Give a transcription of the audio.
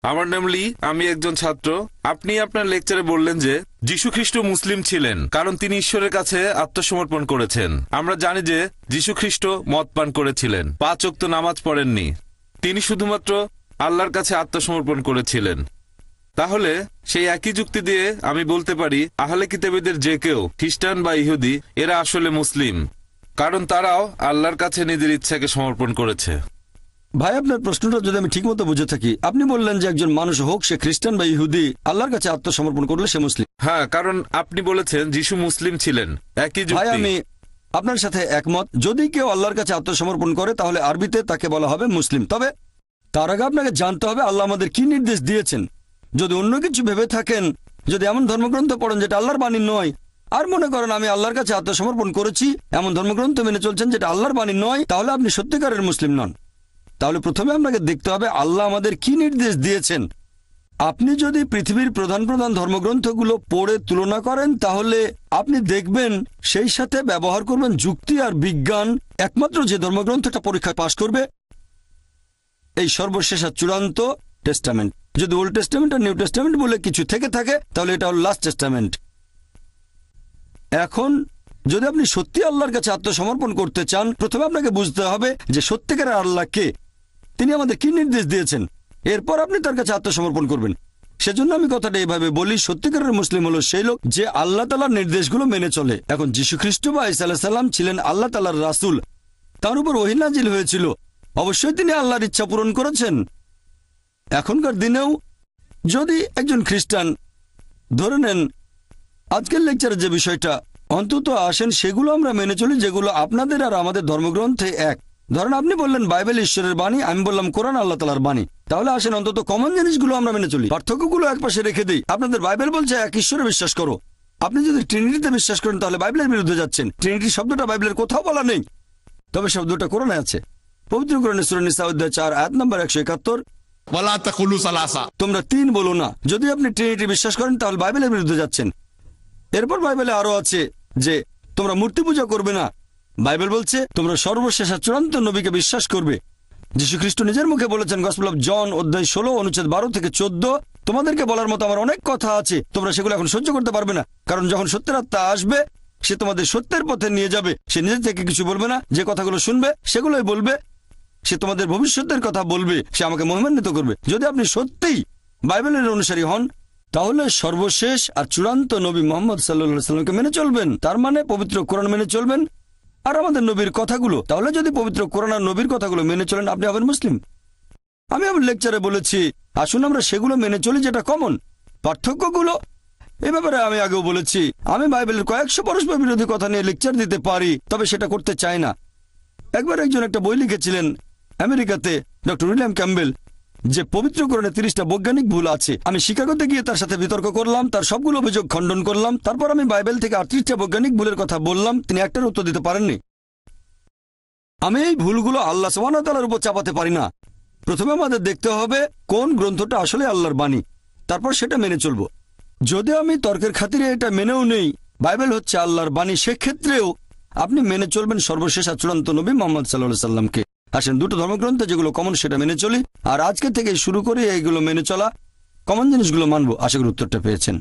আমার নাম লি, আমি একজন ছাত্র। আপনি আপনার লেকচারে বললেন যে যীশু খ্রিস্ট মুসলিম ছিলেন কারণ তিনি ঈশ্বরের কাছে আত্মসমর্পণ করেছেন। আমরা জানি যে যীশু খ্রিস্ট মদ পান করেছিলেন, 5 ওয়াক্ত নামাজ পড়েননি, তিনি শুধুমাত্র আল্লাহর কাছে আত্মসমর্পণ করেছিলেন। তাহলে সেই একই যুক্তি দিয়ে আমি বলতে পারি আহলে কিতাবীদের যে কেউ খ্রিস্টান বা ইহুদি এরা আসলে মুসলিম, কারণ তারাও আল্লাহর কাছে নিজের ইচ্ছাকে সমর্পণ করেছে। ভাই, আপনার প্রশ্নটা যদি আমি ঠিকমতো বুঝে থাকি, আপনি বললেন যে একজন মানুষ হোক সে খ্রিস্টান বা ইহুদি, আল্লাহর কাছে আত্মসমর্পণ করলে সে মুসলিম। হ্যাঁ, কারণ আপনি বলেছেন যিশু মুসলিম ছিলেন, একই ভাই, যুক্তি। আমি আপনার সাথে একমত। যদি কেউ আল্লাহর কাছে আত্মসমর্পণ করে তাহলে আরবিতে তাকে বলা হবে মুসলিম। তবে তার আগে আপনাকে জানতে হবে আল্লাহ আমাদের কি নির্দেশ দিয়েছেন। যদি অন্য কিছু ভেবে থাকেন, যদি এমন ধর্মগ্রন্থ পড়েন যেটা আল্লাহর বাণী নয়, আর মনে করেন আমি আল্লাহর কাছে আত্মসমর্পণ করেছি, এমন ধর্মগ্রন্থ মেনে চলছেন যেটা আল্লাহর বাণী নয়, তাহলে আপনি সত্যিকারের মুসলিম নন। তাহলে প্রথমে আপনাকে দেখতে হবে আল্লাহ আমাদের কি নির্দেশ দিয়েছেন। আপনি যদি পৃথিবীর প্রধান প্রধান ধর্মগ্রন্থগুলো পড়ে তুলনা করেন তাহলে আপনি দেখবেন সেই সাথে ব্যবহার করবেন যুক্তি আর বিজ্ঞান। একমাত্র যে ধর্মগ্রন্থটা পরীক্ষায় পাশ করবে এই সর্বশেষ আর চূড়ান্ত টেস্টামেন্ট। যদি ওল্ড টেস্টামেন্ট আর নিউ টেস্টামেন্ট বলে কিছু থেকে থাকে তাহলে এটা হল লাস্ট টেস্টামেন্ট। এখন যদি আপনি সত্যি আল্লাহর কাছে আত্মসমর্পণ করতে চান, প্রথমে আপনাকে বুঝতে হবে যে সত্যিকারের আল্লাহ কে, তিনি আমাদের কি নির্দেশ দিয়েছেন, এরপর আপনি তার কাছে আত্মসমর্পণ করবেন। সেজন্য আমি কথাটা এইভাবে বলি, সত্যিকারের মুসলিম হলো সেই লোক যে আল্লাহ তাআলার নির্দেশগুলো মেনে চলে। এখন যীশু খ্রিস্ট বা ঈসা আলাইহিস সালাম ছিলেন আল্লাহ তাআলার রাসূল, তার উপর ওহী নাজিল হয়েছিল, অবশ্যই তিনি আল্লাহর ইচ্ছা পূরণ করেছেন। এখনকার দিনেও যদি একজন খ্রিস্টান, ধরে নেন আজকের লেকচারের যে বিষয়টা, অন্তত আসেন সেগুলো আমরা মেনে চলি যেগুলো আপনাদের আর আমাদের ধর্মগ্রন্থে এক। ধরেন আপনি বললেন বাইবেল ঈশ্বরের বাণী, আমি বললাম কোরআন আল্লাহ তাআলার বাণী। তাহলে আসেন অন্তত কমন জিনিসগুলো আমরা মেনে চলি, পার্থক্যগুলো একপাশে রেখে দিই। আপনাদের বাইবেল বলছে এক ঈশ্বরে বিশ্বাস করো, আপনি যদি ট্রিনিটিতে বিশ্বাস করেন তাহলে বাইবেলের বিরুদ্ধে যাচ্ছেন। ট্রিনিটি শব্দটা বাইবেলের কোথাও বলা নেই, তবে শব্দটা কোরআনে আছে। পবিত্র কোরআনে সূরা নিসা অধ্যায় 4 আয়াত নম্বর 171, তোমরা 3 বলো না। যদি আপনি ট্রিনিটি বিশ্বাস করেন তাহলে বাইবেলের বিরুদ্ধে যাচ্ছেন। এরপর বাইবেলে আরো আছে যে তোমরা মূর্তি পূজা করবে না। বাইবেল বলছে তোমরা সর্বশেষ আর চূড়ান্ত নবীকে বিশ্বাস করবে। যীশু খ্রিস্ট নিজের মুখে বলেছেন গসপেল অফ জন অধ্যায় 16 অনুচ্ছেদ 12 থেকে 14, তোমাদেরকে বলার মতো আমার অনেক কথা আছে, তোমরা সেগুলো এখন সহ্য করতে পারবে না, কারণ যখন সত্যের আত্মা আসবে সে তোমাদের সত্যের পথে নিয়ে যাবে। সে নিজে থেকে কিছু বলবে না, যে কথাগুলো শুনবে সেগুলোই বলবে। সে তোমাদের ভবিষ্যতের কথা বলবে, সে আমাকে মহিমান্বিত করবে। যদি আপনি সত্যিই বাইবেলের অনুসারী হন তাহলে সর্বশেষ আর চূড়ান্ত নবী মুহাম্মদ সাল্লাল্লাহু আলাইহি সাল্লামকে মেনে চলবেন। তার মানে পবিত্র কোরআন মেনে চলবেন আর আমাদের নবীর কথাগুলো। তাহলে যদি পবিত্র কোরআন আর নবীর কথাগুলো মেনে চলেন আপনি হবেন মুসলিম। আমি আমার লেকচারে বলেছি আসুন আমরা সেগুলো মেনে চলি যেটা কমন। পার্থক্যগুলো এ ব্যাপারে আমি আগেও বলেছি, আমি বাইবেলের কয়েকশো পরস্পর বিরোধী কথা নিয়ে লেকচার দিতে পারি, তবে সেটা করতে চাই না। একবার একজন একটা বই লিখেছিলেন আমেরিকাতে, ডক্টর উইলিয়াম ক্যাম্বেল, যে পবিত্র কোরআনে 30টা বৈজ্ঞানিক ভুল আছে। আমি শিকাগোতে গিয়ে তার সাথে বিতর্ক করলাম, তার সবগুলো অভিযোগ খণ্ডন করলাম, তারপর আমি বাইবেল থেকে 38টা বৈজ্ঞানিক ভুলের কথা বললাম, তিনি একটার উত্তর দিতে পারেননি। আমি এই ভুলগুলো আল্লাহ সুবহানাহু ওয়া তাআলার উপর চাপাতে পারি না। প্রথমে আমাদের দেখতে হবে কোন গ্রন্থটা আসলে আল্লাহর বাণী, তারপর সেটা মেনে চলব। যদি আমি তর্কের খাতিরে এটা মেনেও নেই বাইবেল হচ্ছে আল্লাহর বাণী, সেক্ষেত্রেও আপনি মেনে চলবেন সর্বশেষ আর চূড়ান্ত নবী মুহাম্মদ সাল্লাল্লাহু আলাইহি সাল্লামকে। আসেন দুটো ধর্মগ্রন্থে যেগুলো কমন সেটা মেনে চলি, আর আজকে থেকে শুরু করে এইগুলো মেনে চলা, কমন জিনিসগুলো মানবো। আশা করি উত্তরটা পেয়েছেন।